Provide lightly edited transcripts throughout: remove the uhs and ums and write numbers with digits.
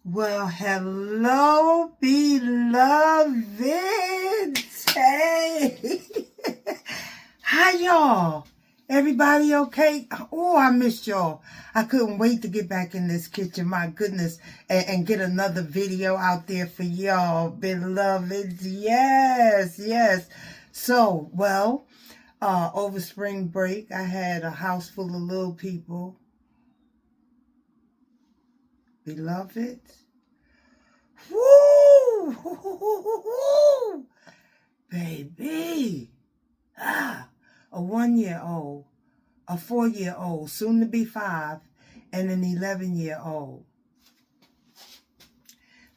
Well, hello, beloved. Hey, hi, y'all. Everybody okay? Oh, I missed y'all. I couldn't wait to get back in this kitchen, my goodness, and get another video out there for y'all, beloveds. Yes. So, well, over spring break, I had a house full of little people. Beloved. Woo! Baby. A 1-year-old, a 4-year-old, soon to be 5, and an 11-year-old.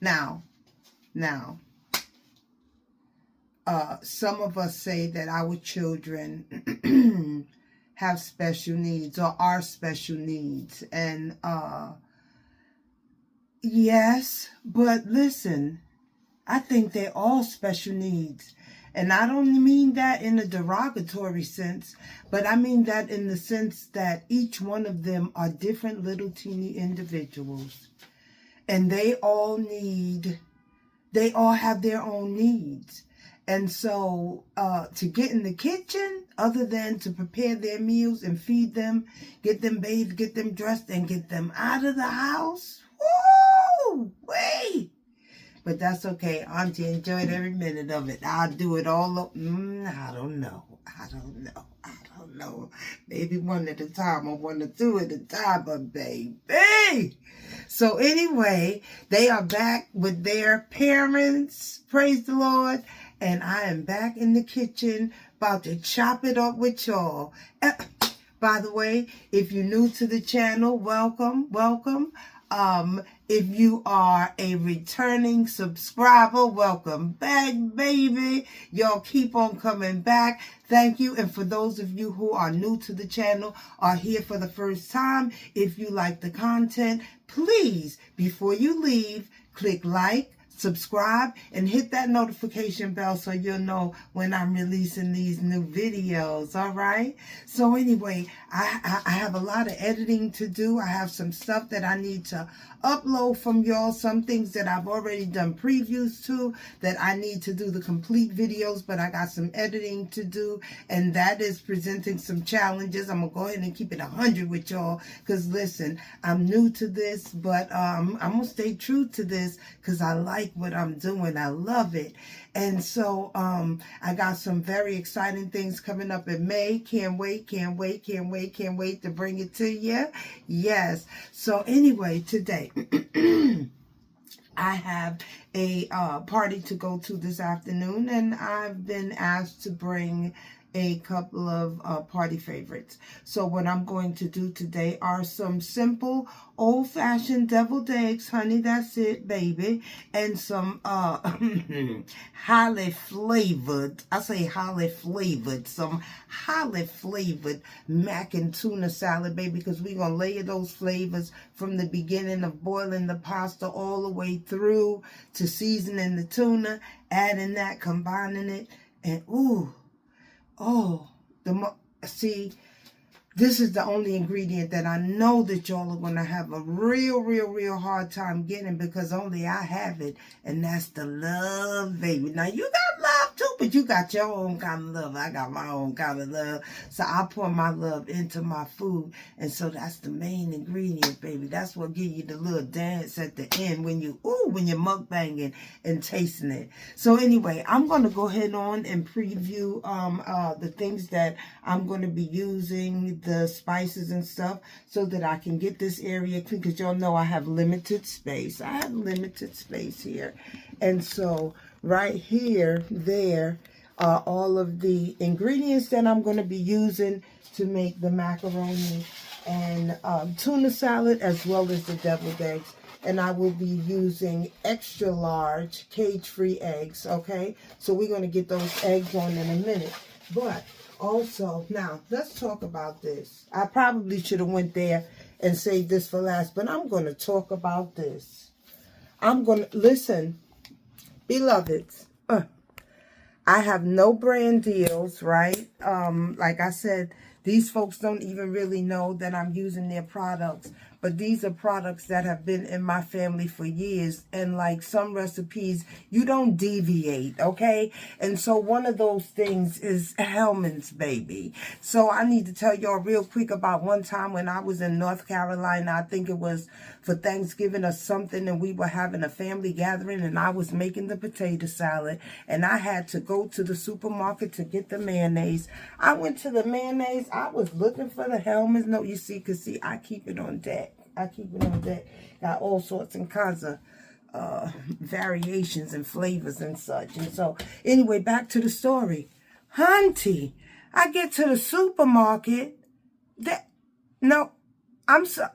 Now, some of us say that our children have special needs or are special needs. And yes, but listen, I think they're all special needs. And I don't mean that in a derogatory sense, but I mean that in the sense that each one of them are different little teeny individuals. And they all have their own needs. And so to get in the kitchen, other than to prepare their meals and feed them, get them bathed, get them dressed, and get them out of the house, woo! Wait! But that's okay. Auntie enjoyed every minute of it. I'll do it all up. I don't know. Maybe one at a time or 1 or 2 at a time, but baby. So anyway, they are back with their parents. Praise the Lord. And I am back in the kitchen about to chop it up with y'all. By the way, if you're new to the channel, welcome. If you are a returning subscriber, welcome back, baby. Y'all keep on coming back. Thank you. And for those of you who are new to the channel, are here for the first time, if you like the content, please, before you leave, click like, subscribe, and hit that notification bell so you'll know when I'm releasing these new videos. All right. So anyway, I have a lot of editing to do. I have some stuff that I need to upload from y'all, some things that I've already done previews to that I need to do the complete videos, but I got some editing to do, and that is presenting some challenges. I'm gonna go ahead and keep it 100 with y'all, because listen, I'm new to this, but I'm gonna stay true to this because I like what I'm doing. I love it. And so I got some very exciting things coming up in May. Can't wait to bring it to you. Yes. So anyway, today I have a party to go to this afternoon, and I've been asked to bring a couple of party favorites. So what I'm going to do today are some simple old-fashioned deviled eggs, honey, that's it, baby, and some highly flavored mac and tuna salad, baby, because we're gonna layer those flavors from the beginning of boiling the pasta all the way through to seasoning the tuna, adding that, combining it, and see, this is the only ingredient that I know that y'all are going to have a real hard time getting, because only I have it, and that's the love, baby. Now, you got love too, but you got your own kind of love. I got my own kind of love. So I pour my love into my food, and so that's the main ingredient, baby. That's what gives you the little dance at the end when you're mukbanging and tasting it. So anyway, I'm going to go ahead on and preview the things that I'm going to be using, the spices and stuff, so that I can get this area clean, because y'all know I have limited space. Here. And so right here, there are all of the ingredients that I'm going to be using to make the macaroni and tuna salad, as well as the deviled eggs. And I will be using extra large cage-free eggs, okay? So we're going to get those eggs on in a minute. But also, now, let's talk about this. I probably should have went there and saved this for last, but I'm going to talk about this. Listen, beloveds, I have no brand deals, right? Like I said, these folks don't even really know that I'm using their products. but these are products that have been in my family for years. And like some recipes, you don't deviate, okay? And so one of those things is Hellman's, baby. So I need to tell y'all real quick about one time when I was in North Carolina. I think it was for Thanksgiving or something, and we were having a family gathering, and I was making the potato salad, and I had to go to the supermarket to get the mayonnaise. I went to the mayonnaise. I was looking for the Hellman's. No, you see, because see, I keep it on deck. I keep it on deck. Got all sorts and kinds of variations and flavors and such. And so, anyway, back to the story. Hunty, I get to the supermarket. No, I'm so.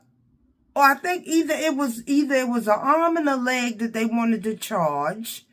Or I think either it was an arm and a leg that they wanted to charge,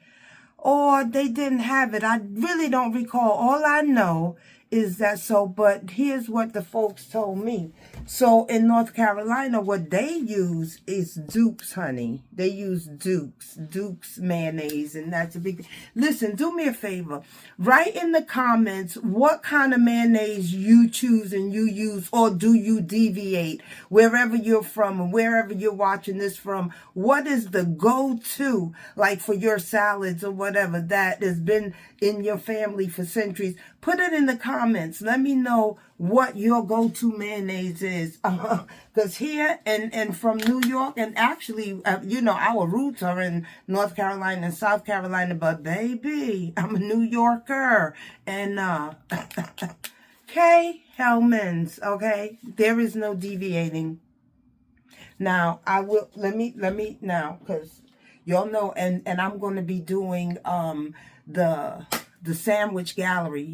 or they didn't have it. I really don't recall. All I know is that but here's what the folks told me. So in North Carolina, what they use is Duke's, honey. They use Duke's mayonnaise, and that's a big thing. Listen, do me a favor. Write in the comments what kind of mayonnaise you choose and you use, or do you deviate wherever you're from and wherever you're watching this from. What is the go-to, like for your salads or whatever that has been in your family for centuries? Put it in the comments. Let me know what your go-to mayonnaise is. Because here and from New York, and actually, our roots are in North Carolina and South Carolina, but baby, I'm a New Yorker. And, okay, Hellman's, okay? There is no deviating. Now, I will, let me now, because y'all know, and I'm going to be doing the sandwich gallery.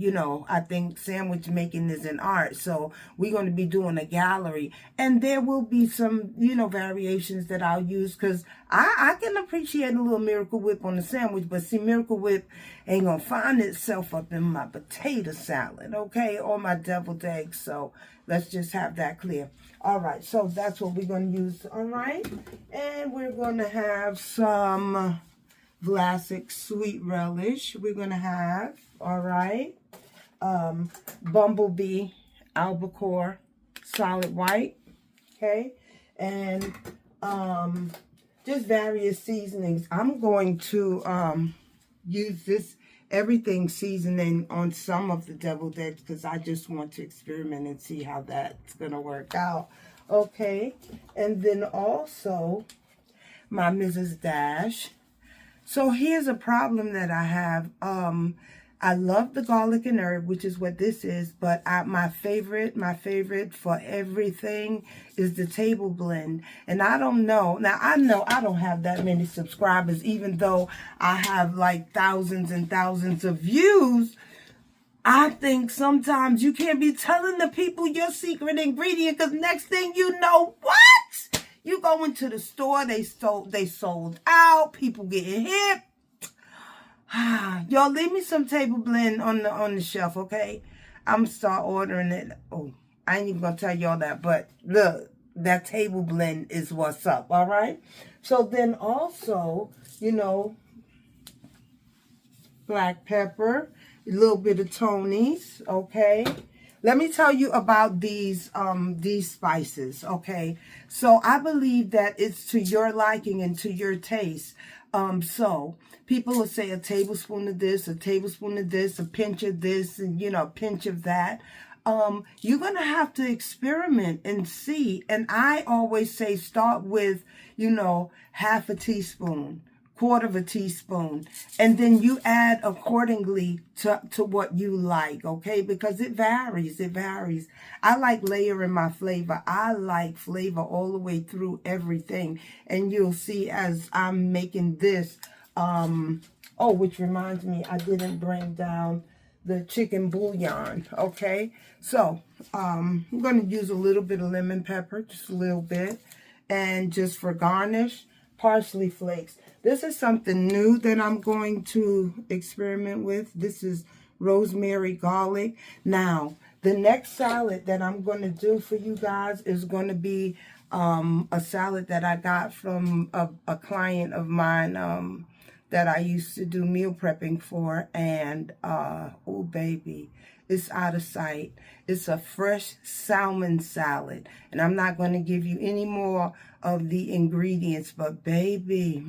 I think sandwich making is an art, so we're going to be doing a gallery, and there will be some variations that I'll use, because I can appreciate a little Miracle Whip on the sandwich, but see, Miracle Whip ain't gonna find itself up in my potato salad, okay, or my deviled eggs. So let's just have that clear. All right, so that's what we're going to use. All right, and we're going to have some Vlasic sweet relish. We're going to have, all right, Bumblebee albacore solid white, okay, and just various seasonings. I'm going to use this everything seasoning on some of the deviled eggs, because I just want to experiment and see how that's going to work out, okay, and then also my Mrs. Dash. So here's a problem that I have. I love the garlic and herb, which is what this is, but my favorite for everything is the table blend. And I don't know. Now, I know I don't have that many subscribers, even though I have like thousands and thousands of views. I think sometimes you can't be telling the people your secret ingredient, because next thing you know, what? You go into the store, they sold out, people getting hit. Y'all leave me some table blend on the shelf, okay? I'm start ordering it. Oh, I ain't even gonna tell y'all that, but look, that table blend is what's up, all right? So then also, black pepper, a little bit of Tony's, okay? Let me tell you about these spices, okay? So I believe that it's to your liking and to your taste. So people will say a tablespoon of this, a tablespoon of this, a pinch of this, and a pinch of that. You're gonna have to experiment and see. And I always say start with, half a teaspoon, quarter of a teaspoon, and then you add accordingly to what you like, okay? Because it varies. I like layering my flavor. I like flavor all the way through everything. And you'll see as I'm making this, which reminds me, I didn't bring down the chicken bouillon, okay? So, I'm going to use a little bit of lemon pepper, just a little bit, and just for garnish, parsley flakes. This is something new that I'm going to experiment with. This is rosemary garlic. Now, the next salad that I'm going to do for you guys is going to be a salad that I got from a client of mine that I used to do meal prepping for. And, oh, baby, it's out of sight. It's a fresh salmon salad. And I'm not going to give you any more of the ingredients, but baby,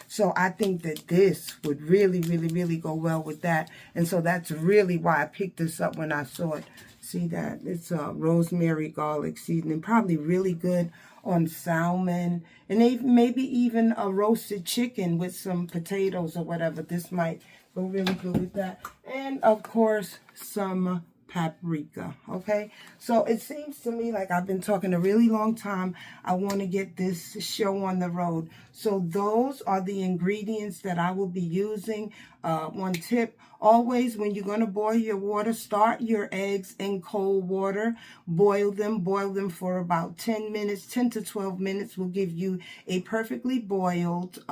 So I think that this would really, really, really go well with that. And so that's really why I picked this up when I saw it. See that? It's a rosemary garlic seasoning. Probably really good on salmon. And maybe even a roasted chicken with some potatoes or whatever. This might go really good with that. And of course, some paprika. Okay, so it seems to me like I've been talking a really long time. I want to get this show on the road. So those are the ingredients that I will be using. One tip: always when you're going to boil your water, start your eggs in cold water. Boil them for about 10 minutes. 10 to 12 minutes will give you a perfectly boiled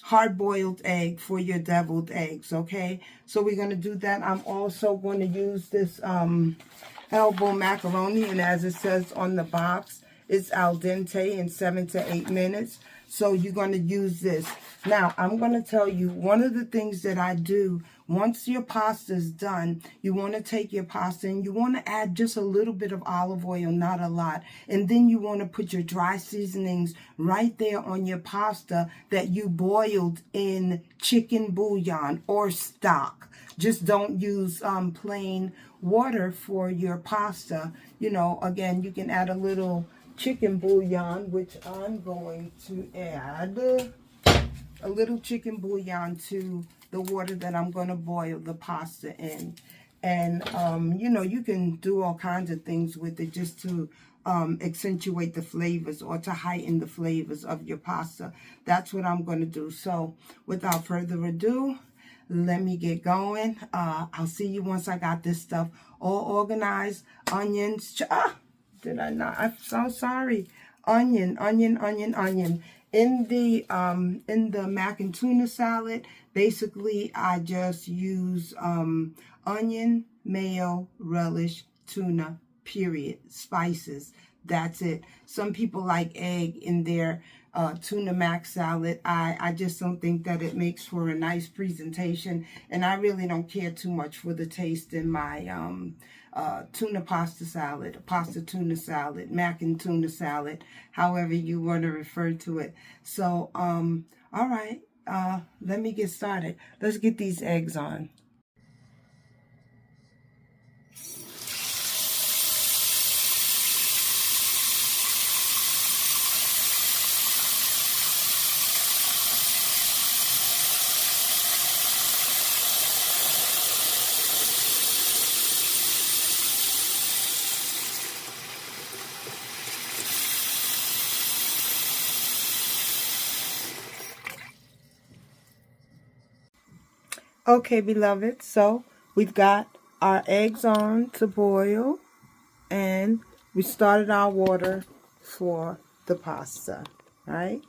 hard-boiled egg for your deviled eggs. Okay, so we're going to do that. I'm also going to use this elbow macaroni, and as it says on the box, it's al dente in 7 to 8 minutes. So you're going to use this. Now, I'm going to tell you one of the things that I do once your pasta is done. You want to take your pasta and you want to add just a little bit of olive oil, not a lot. And then you want to put your dry seasonings right there on your pasta that you boiled in chicken bouillon or stock. Just don't use plain water for your pasta. You know, again, you can add a little chicken bouillon, which I'm going to add a little chicken bouillon to the water that I'm going to boil the pasta in. And, you know, you can do all kinds of things with it just to accentuate the flavors or to heighten the flavors of your pasta. That's what I'm going to do. So without further ado, let me get going. I'll see you once I got this stuff all organized. Onions. Did I not? I'm so sorry. Onion. In the mac and tuna salad, basically I just use onion, mayo, relish, tuna, period. Spices. That's it. Some people like egg in their tuna mac salad. I just don't think that it makes for a nice presentation, and I really don't care too much for the taste in my tuna pasta salad, pasta tuna salad, mac and tuna salad, however you want to refer to it. So, all right, let me get started. Let's get these eggs on. Okay, beloved, so we've got our eggs on to boil, and we started our water for the pasta, right?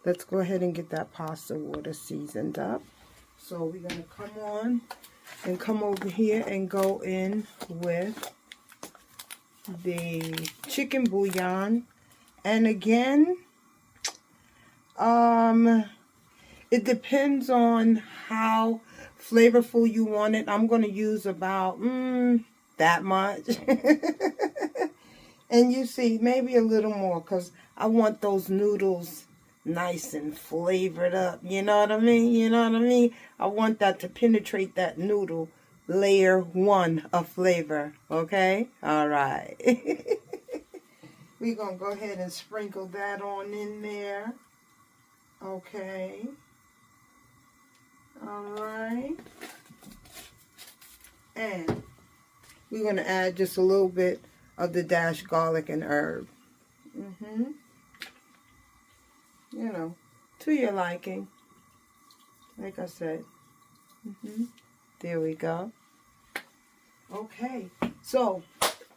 Let's go ahead and get that pasta water seasoned up. So we're going to come on and come over here and go in with the chicken bouillon. And again, it depends on how flavorful you want it. I'm going to use about that much. And you see, maybe a little more, because I want those noodles nice and flavored up. You know what I mean? You know what I mean? I want that to penetrate that noodle layer one of flavor. Okay? All right. We're going to go ahead and sprinkle that on in there. Okay. All right. And we're going to add just a little bit of the dashed garlic and herb. You know, to your liking. Like I said. There we go. Okay. So,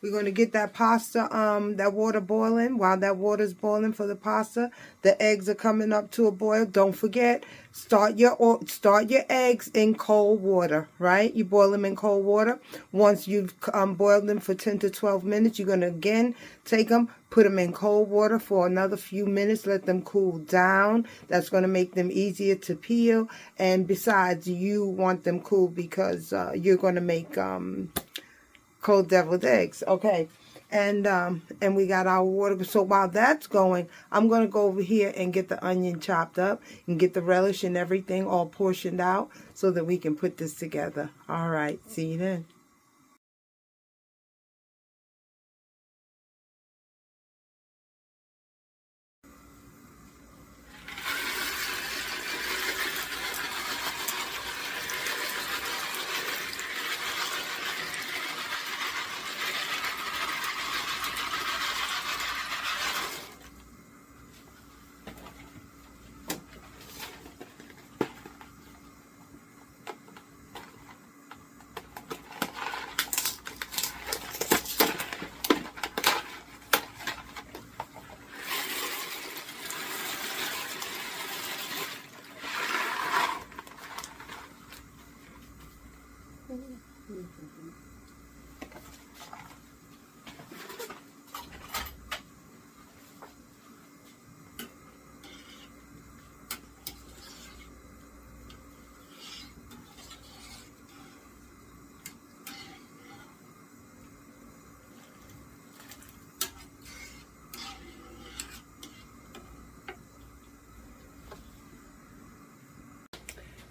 We're going to get that pasta, that water boiling. While that water's boiling for the pasta, the eggs are coming up to a boil. Don't forget, start your eggs in cold water, right? You boil them in cold water. Once you've boiled them for 10 to 12 minutes, you're going to again take them, put them in cold water for another few minutes. Let them cool down. That's going to make them easier to peel. And besides, you want them cool because you're going to make cold deviled eggs. Okay, and we got our water. So while that's going, I'm going to go over here and get the onion chopped up and get the relish and everything all portioned out so that we can put this together. All right, see you then.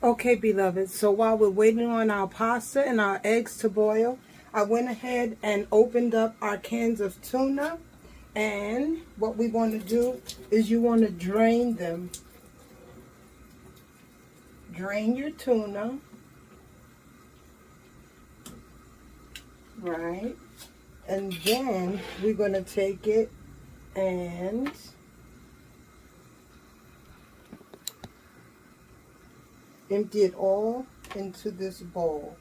Okay, beloved, so while we're waiting on our pasta and our eggs to boil, I went ahead and opened up our cans of tuna. And what we want to do is you want to drain them. Drain your tuna. Right. And then we're going to take it and empty it all into this bowl.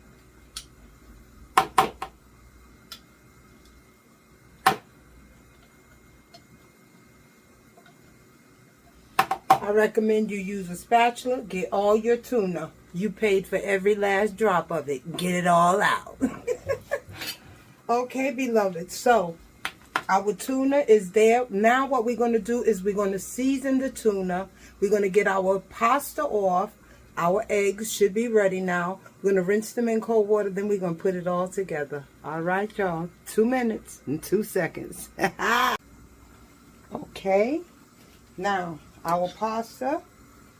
I recommend you use a spatula. Get all your tuna. You paid for every last drop of it. Get it all out. Okay, beloved. So, our tuna is there. Now what we're going to do is we're going to season the tuna. We're going to get our pasta off. Our eggs should be ready now. We're going to rinse them in cold water. Then we're going to put it all together. All right, y'all. 2 minutes and 2 seconds. Okay. Now, our pasta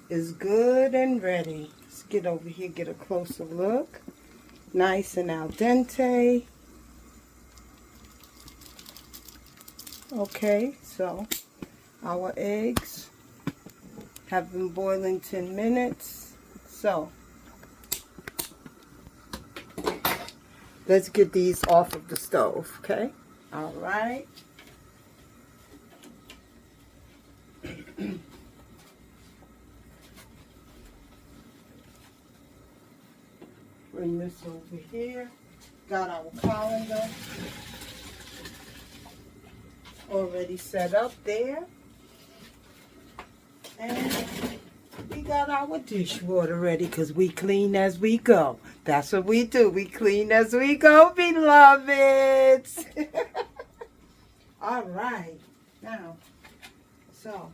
is good and ready. Let's get over here, get a closer look. Nice and al dente. Okay, so our eggs have been boiling 10 minutes. So, let's get these off of the stove, okay? All right. Bring this over here. Got our colander already set up there. And we got our dishwater ready because we clean as we go. That's what we do. We clean as we go, beloveds. All right. Now, so,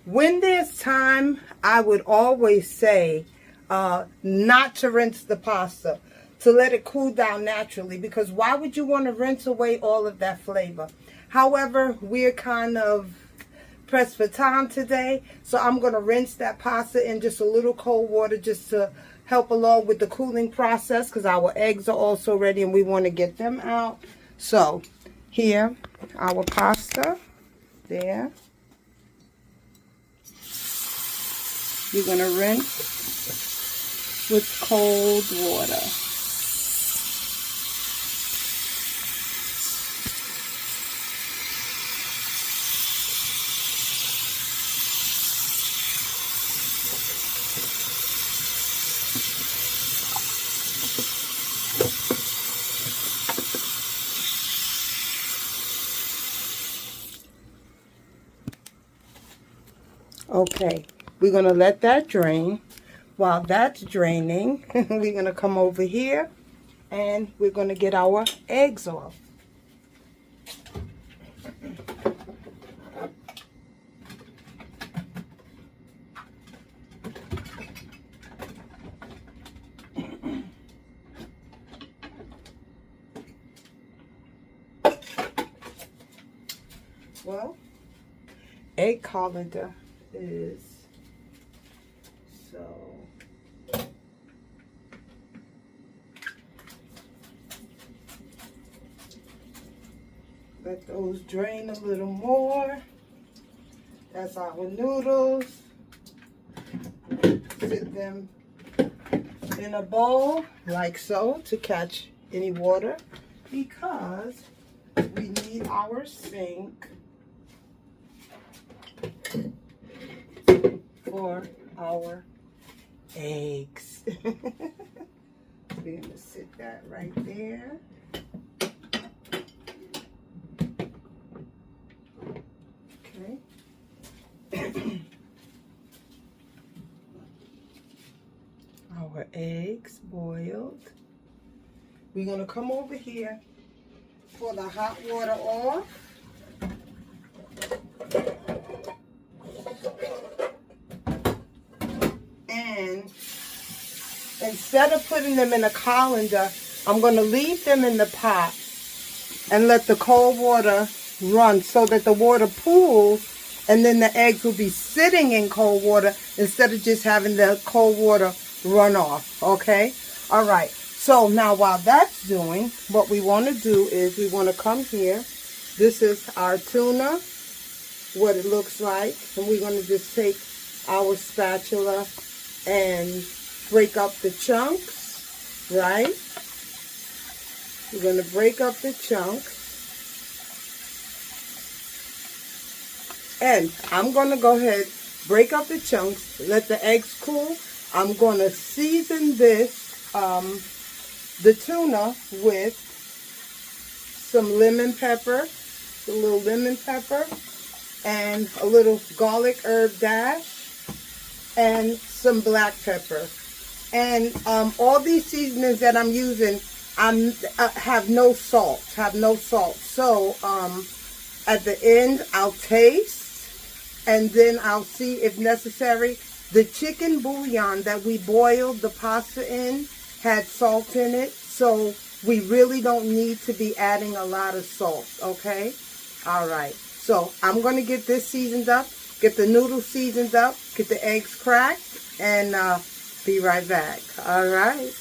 when there's time, I would always say not to rinse the pasta, to let it cool down naturally, because why would you want to rinse away all of that flavor? However, we're kind of pressed for time today, so I'm going to rinse that pasta in just a little cold water just to help along with the cooling process, because our eggs are also ready and we want to get them out. So, here, our pasta, there. You're going to rinse with cold water. Okay, we're going to let that drain. While that's draining, we're going to come over here and we're going to get our eggs off. Well, egg colander is so... Let those drain a little more. That's our noodles. Sit them in a bowl like so to catch any water because we need our sink for our eggs. We're gonna sit that right there. Okay. Our eggs boiled. We're gonna come over here, pour the hot water off. And instead of putting them in a colander, I'm going to leave them in the pot and let the cold water run so that the water pools, and then the eggs will be sitting in cold water instead of just having the cold water run off. Okay? All right. So now while that's doing, what we want to do is we want to come here. This is our tuna, what it looks like. And we're going to just take our spatula and break up the chunks, right? We're going to break up the chunks. And I'm going to go ahead, break up the chunks, let the eggs cool. I'm going to season this, the tuna with some lemon pepper, a little lemon pepper, and a little garlic herb dash, and some black pepper. And all these seasonings that I'm using, have no salt. So at the end, I'll taste, and then I'll see if necessary. The chicken bouillon that we boiled the pasta in had salt in it, so we really don't need to be adding a lot of salt, okay? All right. So I'm going to get this seasoned up, get the noodles seasoned up, get the eggs cracked, and be right back. All right.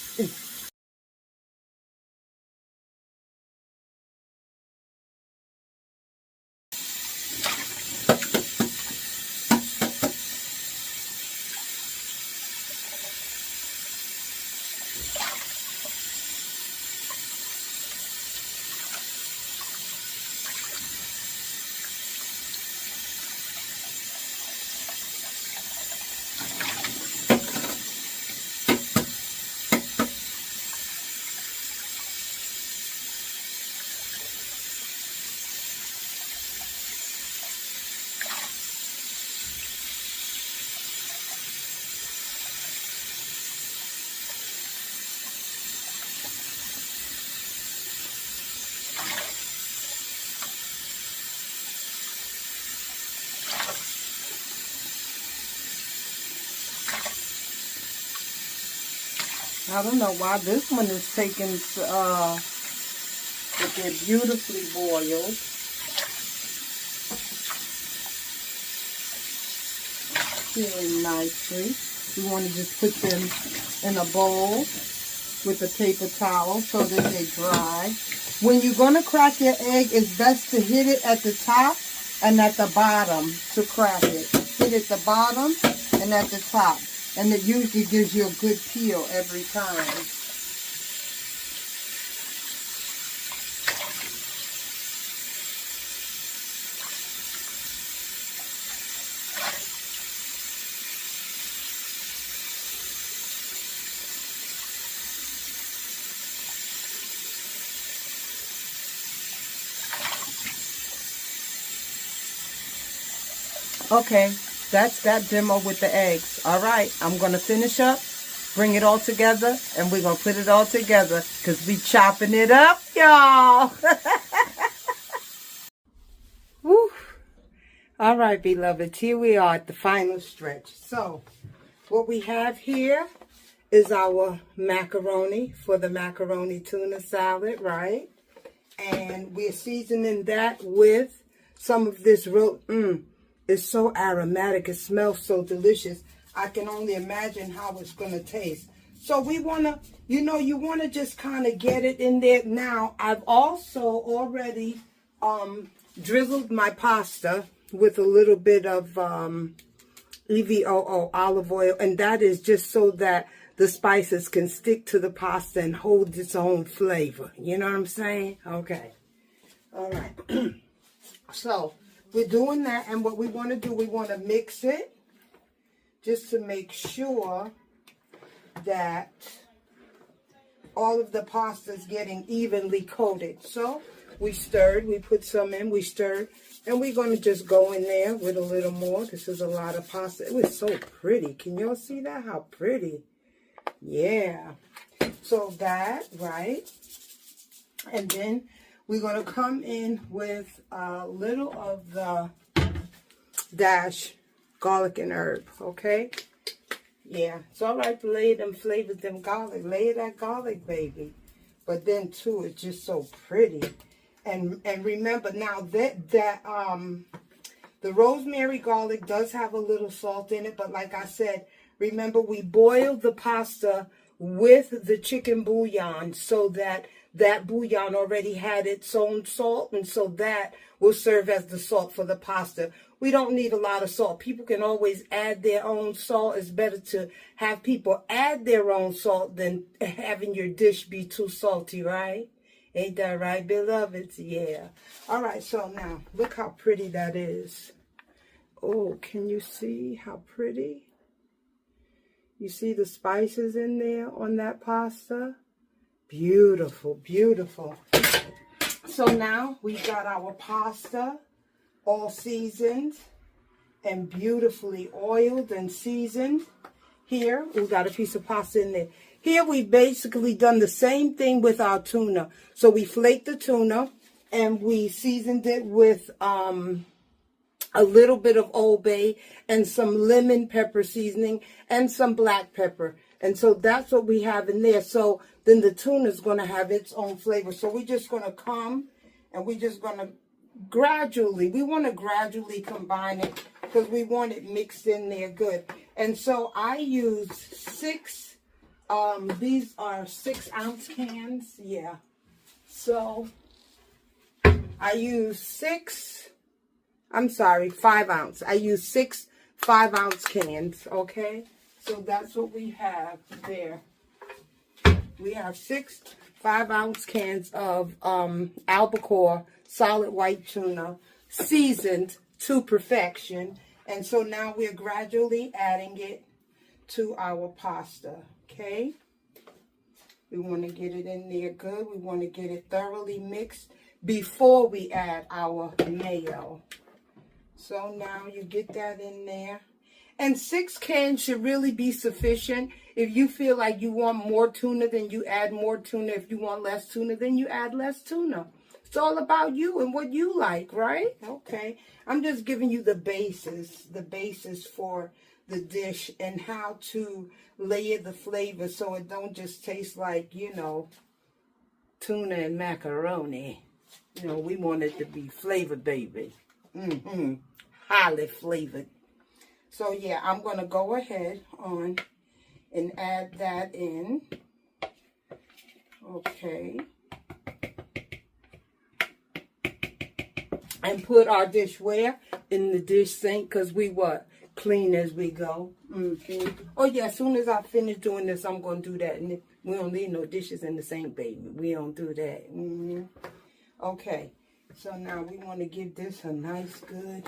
I don't know why this one is taking, but they're beautifully boiled. Really nicely. We want to just put them in a bowl with a paper towel so that they dry. When you're going to crack your egg, it's best to hit it at the top and at the bottom to crack it. Hit at the bottom and at the top. And it usually gives you a good peel every time. Okay, that's that demo with the eggs. All right, I'm going to finish up, bring it all together, and we're going to put it all together because we chopping it up, y'all. Woo. All right, beloveds, here we are at the final stretch. So what we have here is our macaroni for the macaroni tuna salad, right? And we're seasoning that with some of this it's so aromatic. It smells so delicious. I can only imagine how it's going to taste. So we want to, you want to just kind of get it in there. Now, I've also already drizzled my pasta with a little bit of EVOO olive oil. And that is just so that the spices can stick to the pasta and hold its own flavor. You know what I'm saying? Okay. All right. So we're doing that, and what we want to do, we want to mix it just to make sure that all of the pasta is getting evenly coated. So we stirred, we put some in, we stirred, and we're going to just go in there with a little more. This is a lot of pasta. It was so pretty. Can y'all see that? How pretty. Yeah. So that, right? And then we're going to come in with a little of the dash garlic and herb, okay? Yeah, it's all right to lay them flavors, them garlic. Lay that garlic, baby. But then, too, it's just so pretty. And remember, now that the rosemary garlic does have a little salt in it, but like I said, remember, we boiled the pasta with the chicken bouillon so that bouillon already had its own salt, and so that will serve as the salt for the pasta. We don't need a lot of salt. People can always add their own salt. It's better to have people add their own salt than having your dish be too salty, right? Ain't that right, beloveds? Yeah. All right, so now, look how pretty that is. Oh, can you see how pretty? You see the spices in there on that pasta? Beautiful, beautiful. So now we've got our pasta all seasoned and beautifully oiled and seasoned. Here, we've got a piece of pasta in there. Here, we've basically done the same thing with our tuna. So we flaked the tuna and we seasoned it with a little bit of Old Bay and some lemon pepper seasoning and some black pepper. And so that's what we have in there. So then the tuna is going to have its own flavor. So we're just going to come and we're just going to gradually combine it because we want it mixed in there good. And so I use these are 6-ounce cans. Yeah. So I use 5 ounce. I use 6 5-ounce cans, okay? So that's what we have there. We have 6 5-ounce cans of albacore solid white tuna, seasoned to perfection. And so now we're gradually adding it to our pasta, okay? We want to get it in there good. We want to get it thoroughly mixed before we add our mayo. So now you get that in there. And 6 cans should really be sufficient. If you feel like you want more tuna, then you add more tuna. If you want less tuna, then you add less tuna. It's all about you and what you like, right? Okay. I'm just giving you the basis for the dish and how to layer the flavor so it don't just taste like, tuna and macaroni. We want it to be flavored, baby. Highly flavored. So yeah, I'm going to go ahead on and add that in. Okay. And put our dish where? In the dish sink, because we what? Clean as we go. Oh yeah, as soon as I finish doing this, I'm going to do that. And we don't leave no dishes in the sink, baby. We don't do that. Okay. So now we want to give this a nice good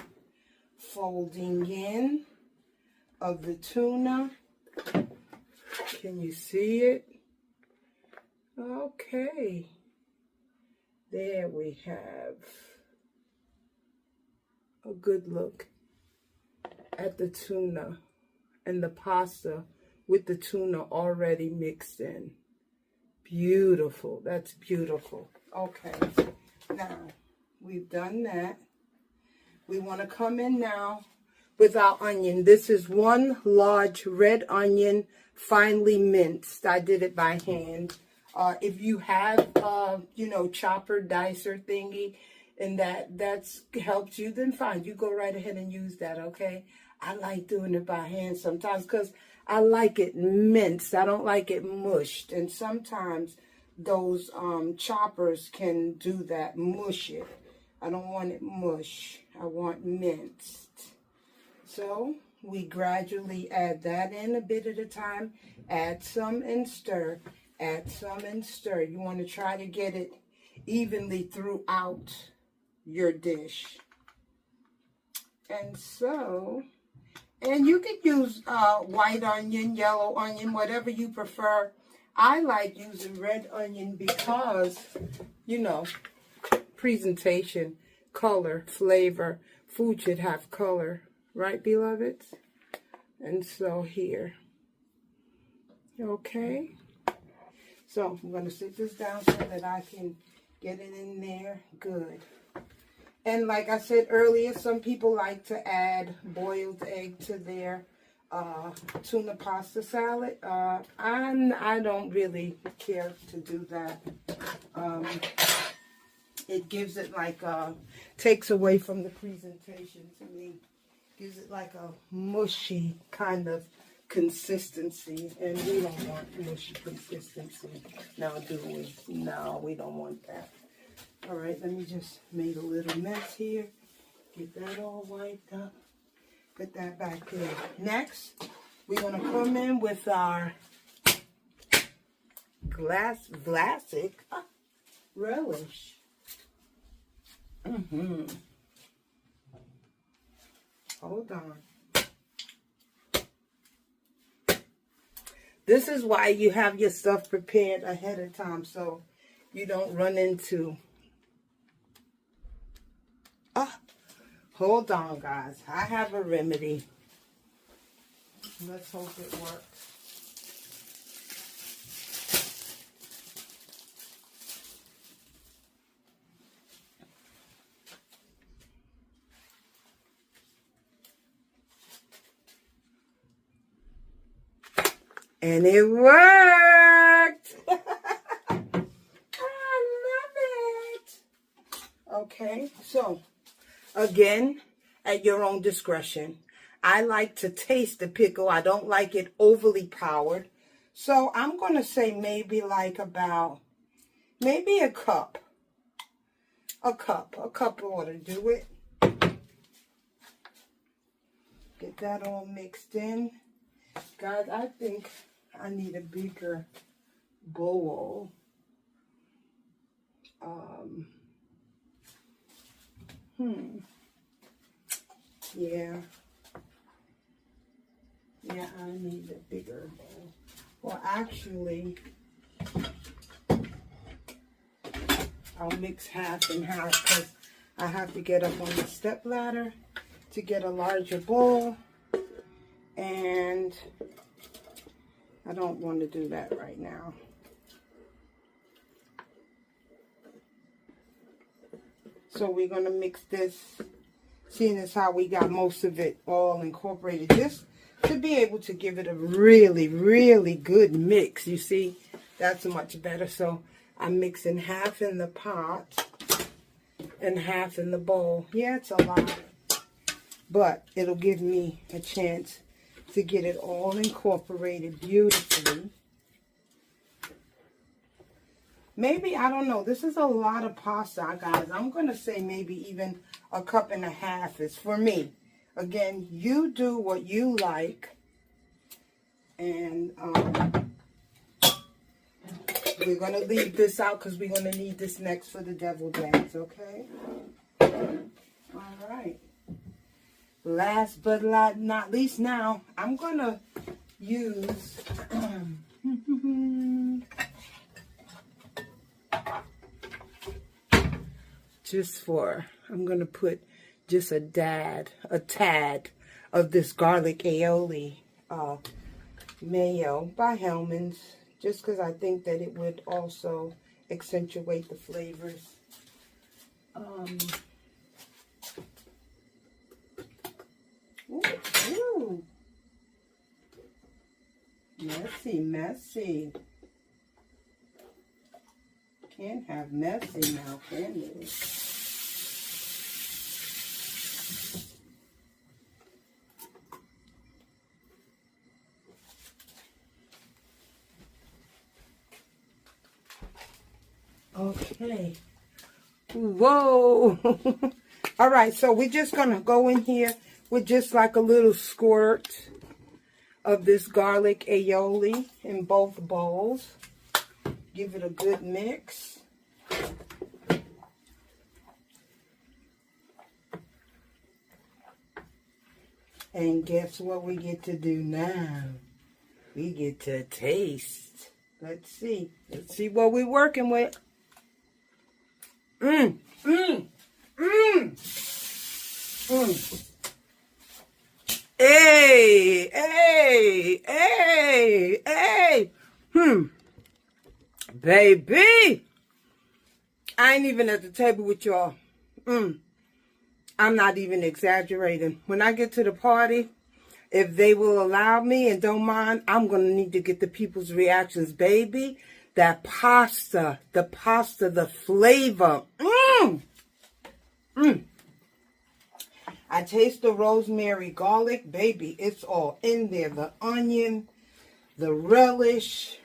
folding in of the tuna. Can you see it? Okay. There we have a good look. at the tuna and the pasta with the tuna already mixed in. Beautiful. That's beautiful. Okay. Now, we've done that. We want to come in now with our onion. This is one large red onion, finely minced. I did it by hand. If you have, chopper, dicer thingy, and that's helps you, then fine. You go right ahead and use that, okay? I like doing it by hand sometimes because I like it minced. I don't like it mushed. And sometimes those choppers can do that, mush it. I don't want it mush. I want minced. So we gradually add that in a bit at a time. Add some and stir. Add some and stir. You want to try to get it evenly throughout your dish. And so, and you could use white onion, yellow onion, whatever you prefer. I like using red onion because, presentation, color, flavor. Food should have color, right, beloveds? And so here. Okay. So I'm going to sit this down so that I can get it in there. Good. And like I said earlier, some people like to add boiled egg to their tuna pasta salad. I don't really care to do that. It gives it like takes away from the presentation to me. Gives it like a mushy kind of consistency, and we don't want mushy consistency. Now, do we? No, we don't want that. All right, let me just make a little mess here. Get that all wiped up. Put that back there. Next, we're going to come in with our classic relish. Hold on. This is why you have your stuff prepared ahead of time so you don't run into... hold on, guys. I have a remedy. Let's hope it works. And it worked. I love it. Okay, so again, at your own discretion. I like to taste the pickle. I don't like it overly powdered. So I'm going to say maybe like about, maybe a cup. A cup ought to do it. Get that all mixed in. Guys, I think I need a bigger bowl. Yeah, I need a bigger bowl. Well, actually, I'll mix half and half because I have to get up on the step ladder to get a larger bowl. And I don't want to do that right now. So we're going to mix this, seeing as how we got most of it all incorporated, just to be able to give it a really, really good mix. You see, that's much better. So I'm mixing half in the pot and half in the bowl. Yeah, it's a lot, but it'll give me a chance to get it all incorporated beautifully. Maybe, I don't know, this is a lot of pasta, guys. I'm going to say maybe even a cup and a half is for me. Again, you do what you like. And we're going to leave this out because we're going to need this next for the deviled eggs, okay? All right. Last but not least, now I'm going to use... I'm going to put just a tad of this garlic aioli mayo by Hellman's, just because I think that it would also accentuate the flavors. Ooh. Messy. Can't have messy now, can you? Okay. Whoa. All right, so we're just going to go in here with just like a little squirt of this garlic aioli in both bowls. Give it a good mix. And guess what we get to do now? We get to taste. Let's see. Let's see what we're working with. Hey. Baby. I ain't even at the table with y'all. I'm not even exaggerating. When I get to the party, if they will allow me and don't mind, I'm going to need to get the people's reactions. Baby, that pasta, the flavor. I taste the rosemary garlic. Baby, it's all in there. The onion, the relish,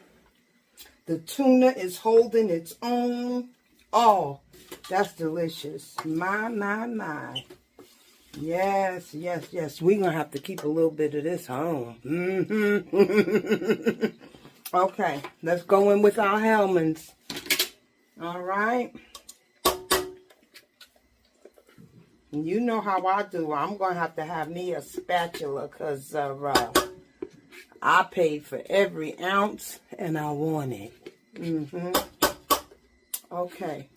the tuna is holding its own. Oh, that's delicious. My. Yes. We're going to have to keep a little bit of this home. Okay, let's go in with our Hellmann's. All right. You know how I do. I'm going to have me a spatula because I paid for every ounce and I want it. Okay.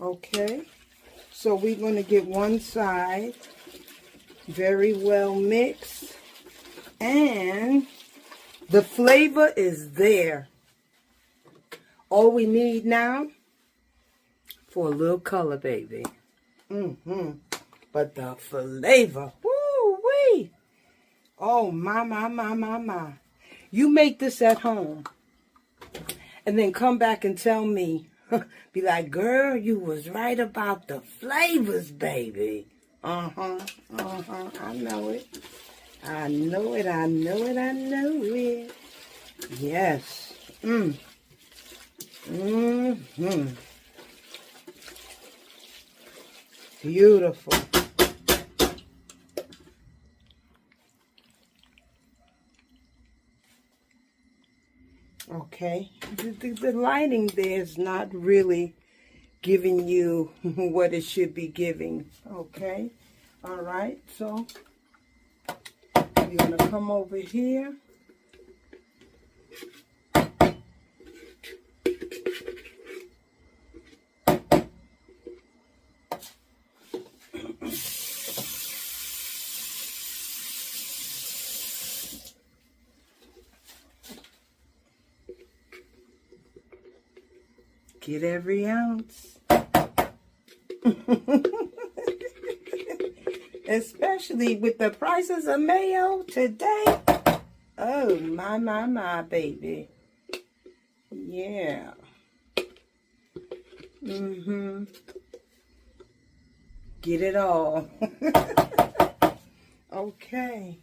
Okay, so we're going to get one side very well mixed, and the flavor is there. All we need now for a little color, baby. But the flavor, woo-wee. Oh, my. You make this at home and then come back and tell me. Be like, girl, you was right about the flavors, baby. I know it. Yes. Beautiful. Okay, the lighting there is not really giving you what it should be giving. Okay, all right, so we're going to come over here. Get every ounce. Especially with the prices of mayo today. Oh, my, baby. Yeah. Get it all. Okay.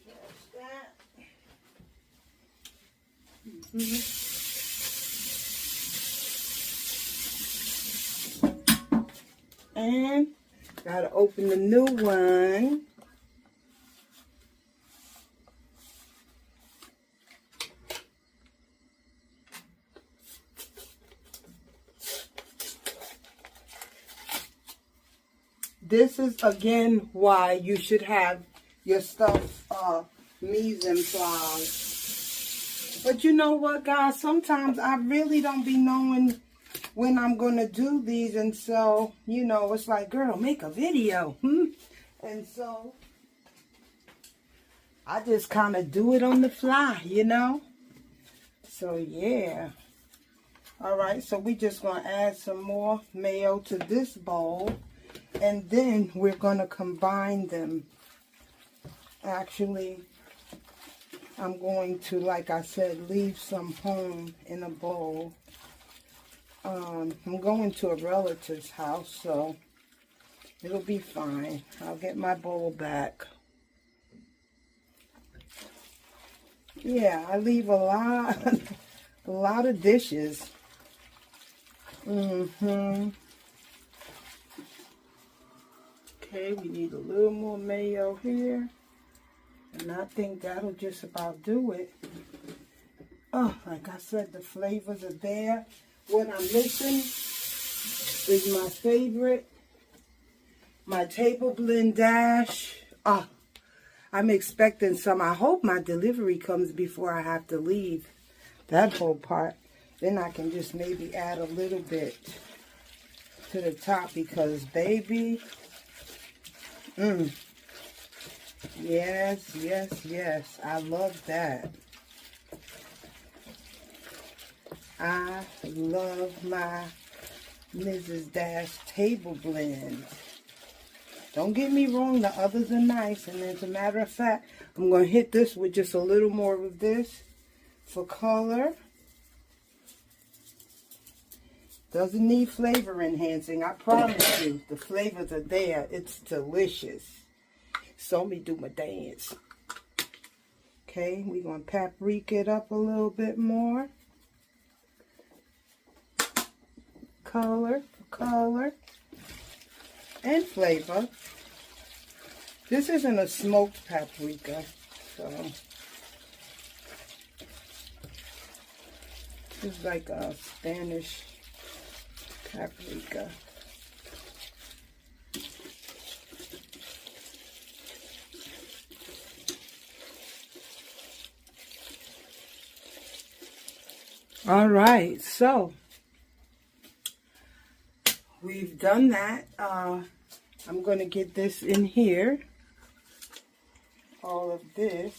That's that. And gotta open the new one. this is again why you should have your stuff mise en place. But you know what, guys? Sometimes I really don't be knowing when I'm going to do these. And so, you know, it's like, girl, make a video. And so I just kind of do it on the fly, you know? So, yeah. All right, so we just going to add some more mayo to this bowl. And then we're going to combine them. Actually, I'm going to, like I said, leave some home in a bowl. I'm going to a relative's house, so it'll be fine. I'll get my bowl back. Yeah, I leave a lot of dishes. Okay, we need a little more mayo here. And I think that'll just about do it. Oh, like I said, the flavors are there. What I'm missing is my favorite, my table blend dash. Oh, I'm expecting some. I hope my delivery comes before I have to leave. That whole part. Then I can just maybe add a little bit to the top because, baby, yes, yes, yes. I love that. I love my Mrs. Dash table blend. Don't get me wrong, the others are nice. And as a matter of fact, I'm going to hit this with just a little more of this for color. Doesn't need flavor enhancing. I promise you, the flavors are there. It's delicious. So me do my dance. Okay, we're going to paprika it up a little bit more. Color, and flavor. This isn't a smoked paprika, so this is like a Spanish paprika. All right, so we've done that. I'm going to get this in here. All of this.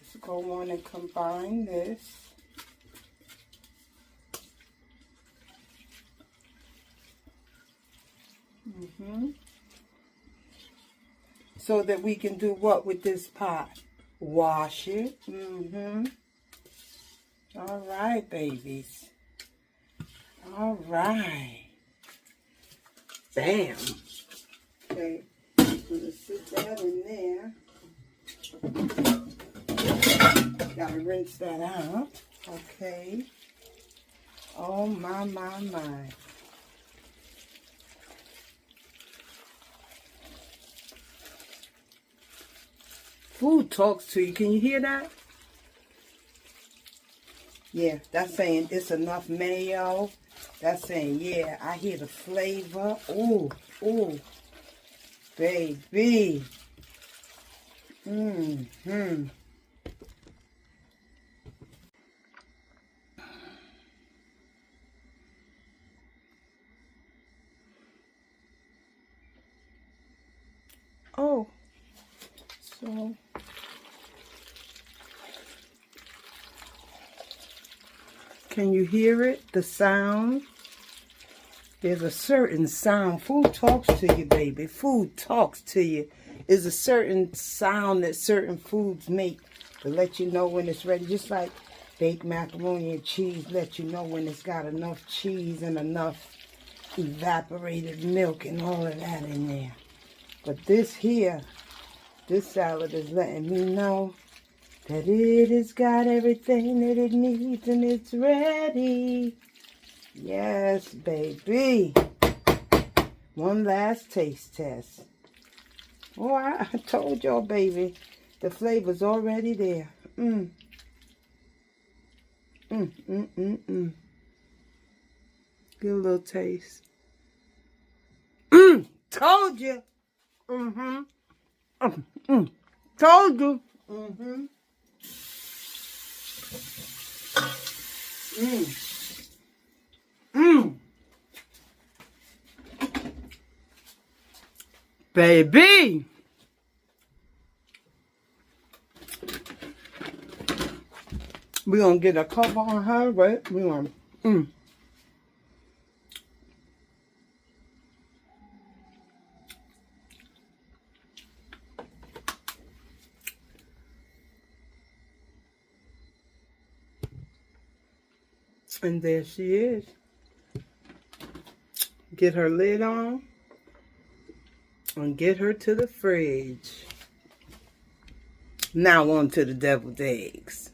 Let's go on and combine this. So that we can do what with this pot? Wash it. All right, babies. All right. Bam. Okay. I'm going to sit that in there. Gotta rinse that out. Okay. Oh, my, my, my. Food talks to you. Can you hear that? Yeah, that's saying it's enough mayo. That's saying, yeah, I hear the flavor. Ooh, ooh, baby. Oh, so can you hear it? The sound? There's a certain sound. Food talks to you, baby. Food talks to you. There's a certain sound that certain foods make to let you know when it's ready. Just like baked macaroni and cheese let you know when it's got enough cheese and enough evaporated milk and all of that in there. But this here, this salad is letting me know that it has got everything that it needs and it's ready. Yes, baby. One last taste test. Oh, I told y'all, baby, the flavor's already there. Get a little taste. Told you. Mm-hmm. Told you. Mm-hmm. Baby. We're going to get a cover on her, right? We're going to... And there she is. Get her lid on. And get her to the fridge. Now on to the deviled eggs.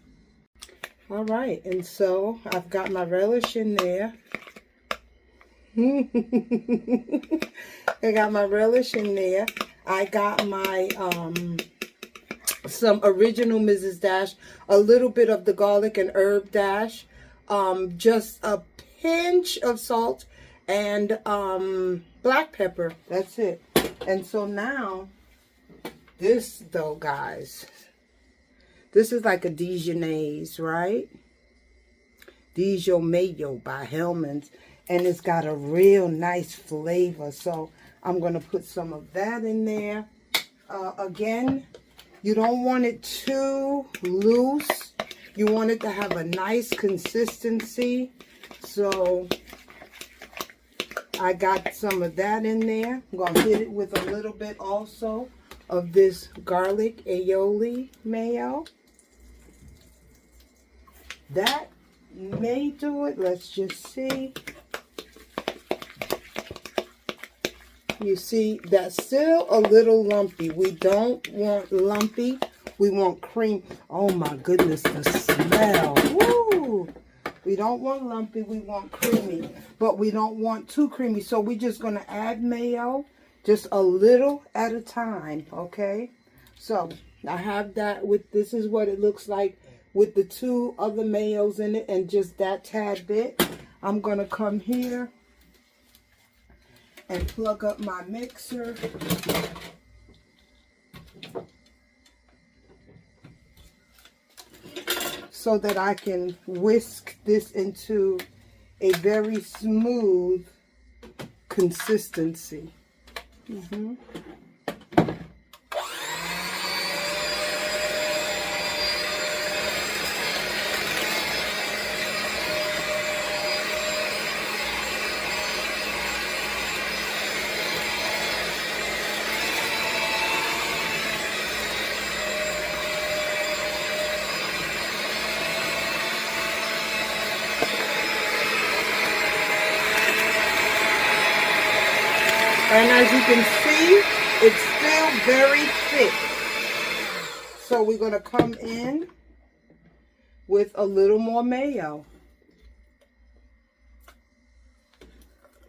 All right, and so I've got my relish in there. I got my relish in there. I got my some original Mrs. Dash, a little bit of the garlic and herb dash, just a pinch of salt and black pepper. That's it. And so now, this though, guys, this is like a Dijonnaise, right? Dijon Mayo by Hellman's. And it's got a real nice flavor. So I'm going to put some of that in there. Again, you don't want it too loose. You want it to have a nice consistency. So I got some of that in there. I'm going to hit it with a little bit also of this garlic aioli mayo. That may do it. Let's just see. You see, that's still a little lumpy. We don't want lumpy. We want cream. Oh my goodness, the smell. Woo! We don't want lumpy. We want creamy. But we don't want too creamy. So we're just going to add mayo just a little at a time. Okay? So I have that with, this is what it looks like with the two other mayos in it and just that tad bit. I'm going to come here and plug up my mixer. So that I can whisk this into a very smooth consistency. And as you can see, it's still very thick. So we're going to come in with a little more mayo.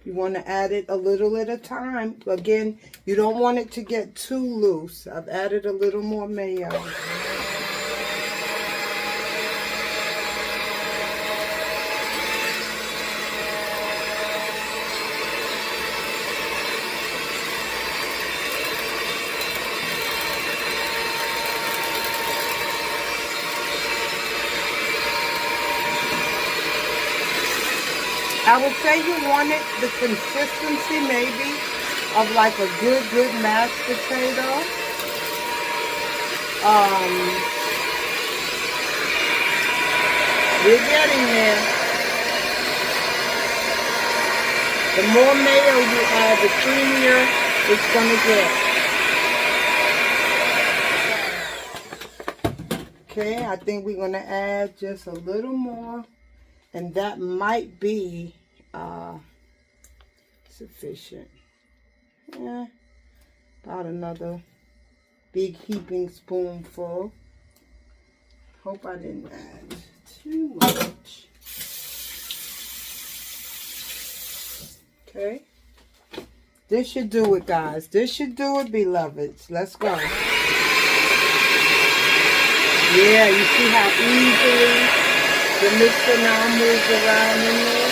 You want to add it a little at a time. Again, you don't want it to get too loose. I've added a little more mayo. I would say you want it, the consistency maybe of like a good mashed potato. We're getting there. The more mayo you add, the creamier it's going to get. Okay, I think we're going to add just a little more. And that might be sufficient. Yeah, about another big heaping spoonful. Hope I didn't add too much. Okay. This should do it, guys. This should do it, beloveds. Let's go. Yeah, you see how easily the mixer now moves around in there.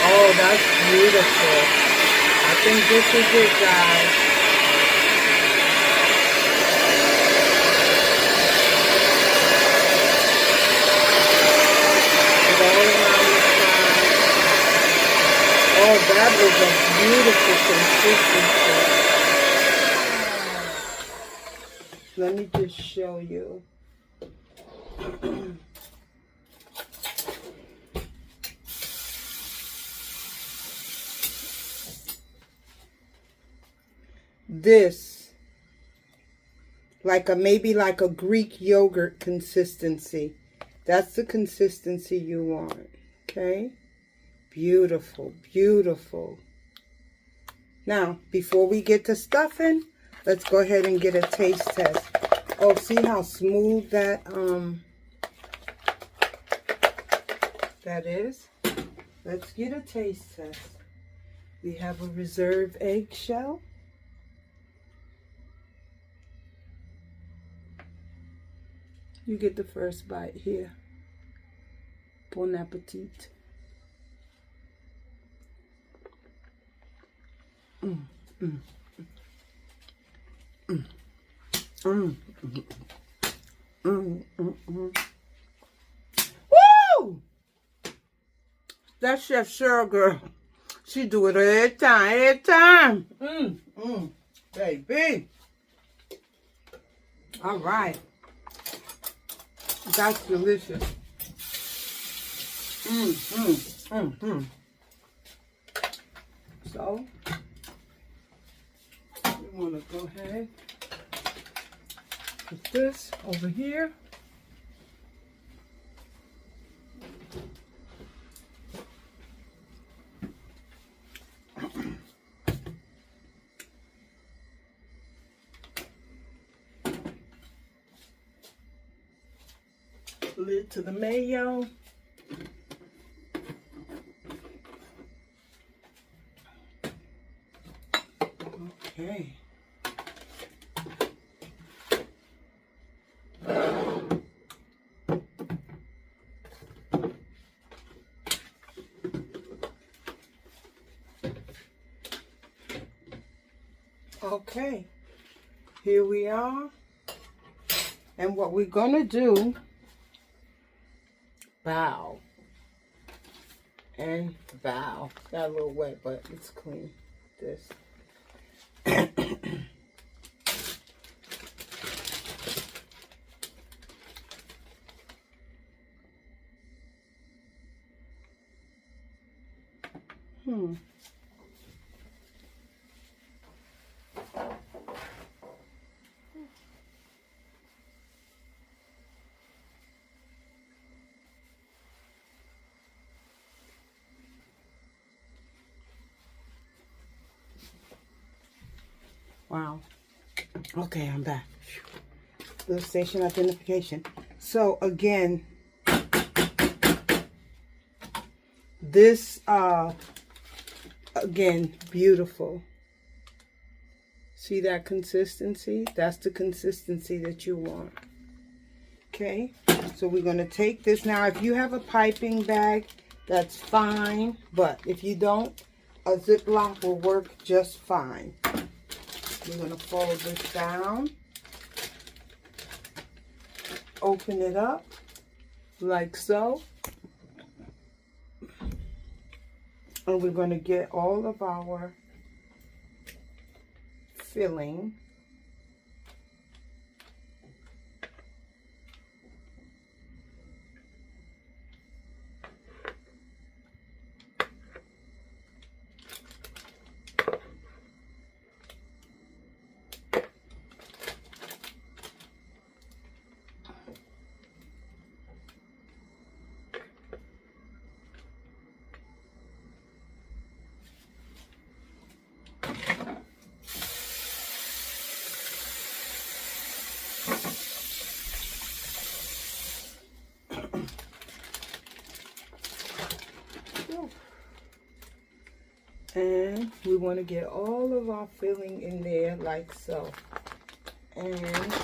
Oh, that's beautiful. I think this is it, guys. It's all around the side. Oh, that is a beautiful consistency. Let me just show you. This, maybe like a Greek yogurt consistency. That's the consistency you want. Okay? Beautiful, beautiful. Now, before we get to stuffing, let's go ahead and get a taste test. Oh, see how smooth that is? Let's get a taste test. We have a reserve eggshell. You get the first bite here. Bon appetit. Woo! That Chef Cheryl girl, she do it every time. Baby. All right. That's delicious. So, we want to go ahead, put this over here. Lid to the mayo. Okay. Okay. Here we are. And what we're gonna do, bow and bow. Got a little wet, but it's clean. This. Wow. Okay, I'm back. Little station identification. So again, this again, beautiful. See that consistency? That's the consistency that you want. Okay, so we're going to take this. Now, if you have a piping bag, that's fine. But if you don't, a Ziploc will work just fine. We're going to fold this down. Open it up like so. And we're going to get all of our filling. And we want to get all of our filling in there like so. And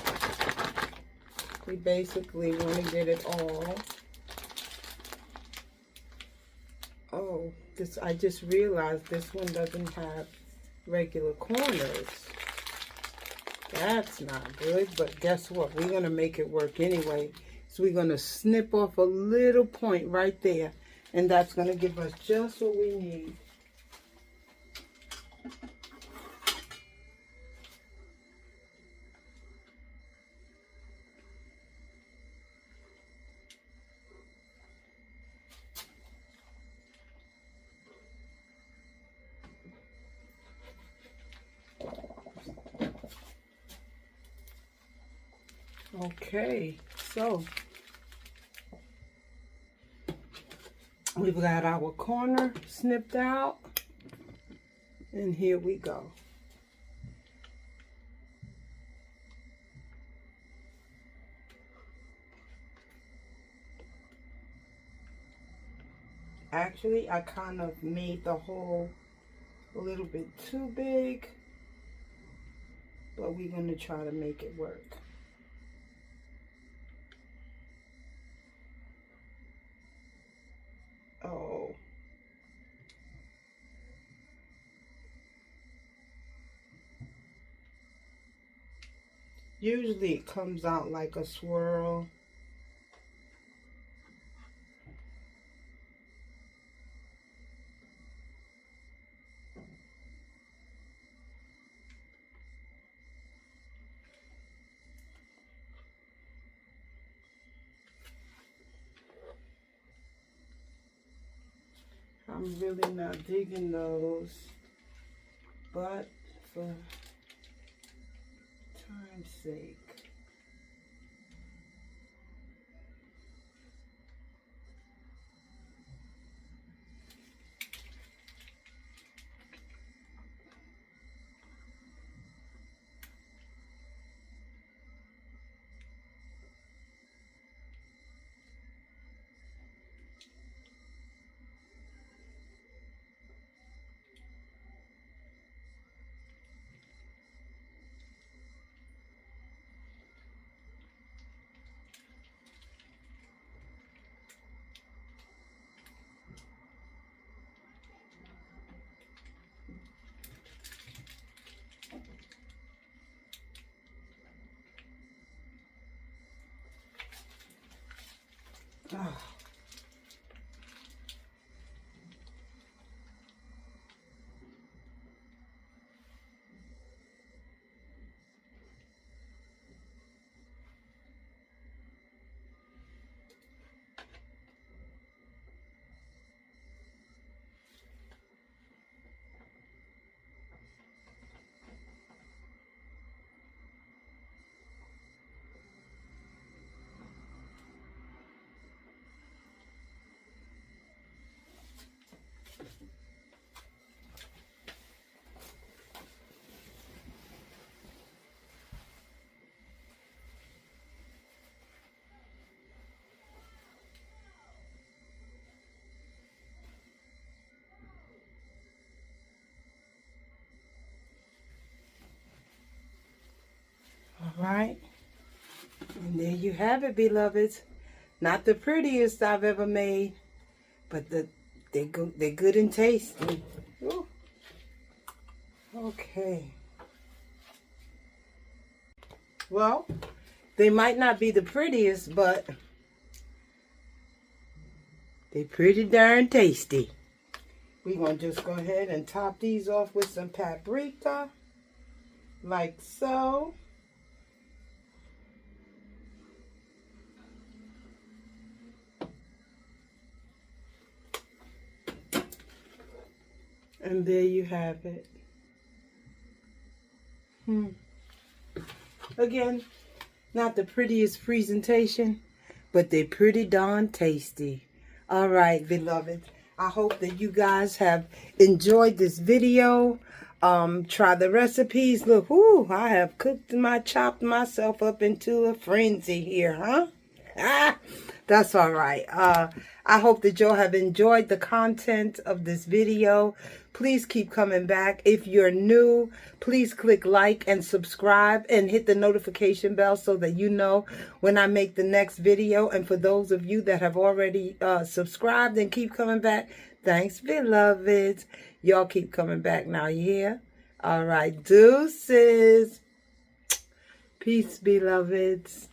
we basically want to get it all. Oh, this, I just realized this one doesn't have regular corners. That's not good, but guess what? We're going to make it work anyway. So we're going to snip off a little point right there, and that's going to give us just what we need. Okay, so we've got our corner snipped out, and here we go. Actually, I kind of made the hole a little bit too big, but we're going to try to make it work. Oh. Usually it comes out like a swirl. I'm really not digging those, but for time's sake. Oh. All right, and there you have it, beloveds. Not the prettiest I've ever made, but they're good and tasty. Ooh. Okay. Well, they might not be the prettiest, but they're pretty darn tasty. We're going to just go ahead and top these off with some paprika, like so. And there you have it. Again, not the prettiest presentation, but they're pretty darn tasty. All right, beloved. I hope that you guys have enjoyed this video. Try the recipes. Look, I have chopped myself up into a frenzy here, huh? That's all right. I hope that y'all have enjoyed the content of this video. Please keep coming back. If you're new, please click like and subscribe and hit the notification bell so that you know when I make the next video. And for those of you that have already subscribed and keep coming back, thanks, beloveds. Y'all keep coming back now, you hear? All right, deuces. Peace, beloveds.